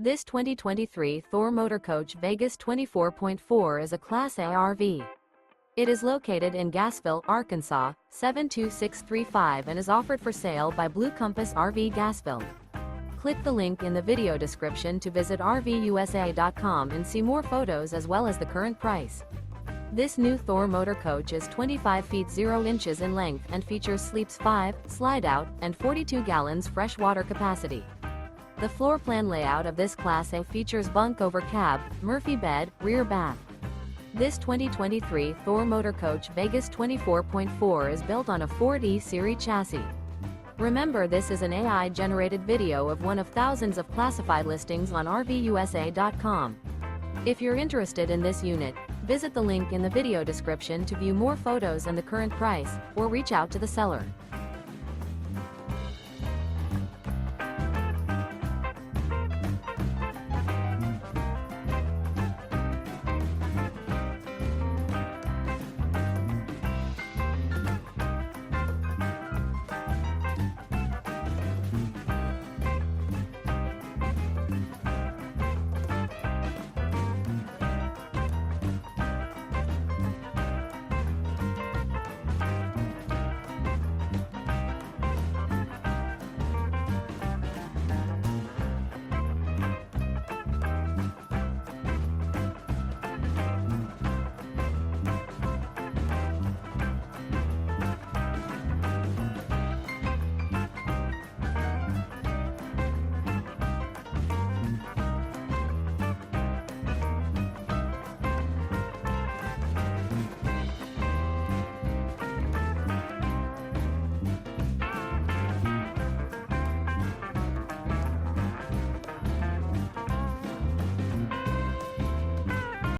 This 2023 Thor Motor Coach Vegas 24.4 is a Class A RV. It is located in Gassville, Arkansas, 72635 and is offered for sale by Blue Compass RV Gassville. Click the link in the video description to visit RVUSA.com and see more photos as well as the current price. This new Thor Motor Coach is 25 feet 0 inches in length and features sleeps 5, slide-out, and 42 gallons fresh water capacity. The floor plan layout of this Class A features bunk over cab, Murphy bed, rear bath. This 2023 Thor Motor Coach Vegas 24.4 is built on a Ford E-Serie chassis. Remember, this is an AI-generated video of one of thousands of classified listings on RVUSA.com. If you're interested in this unit, visit the link in the video description to view more photos and the current price, or reach out to the seller.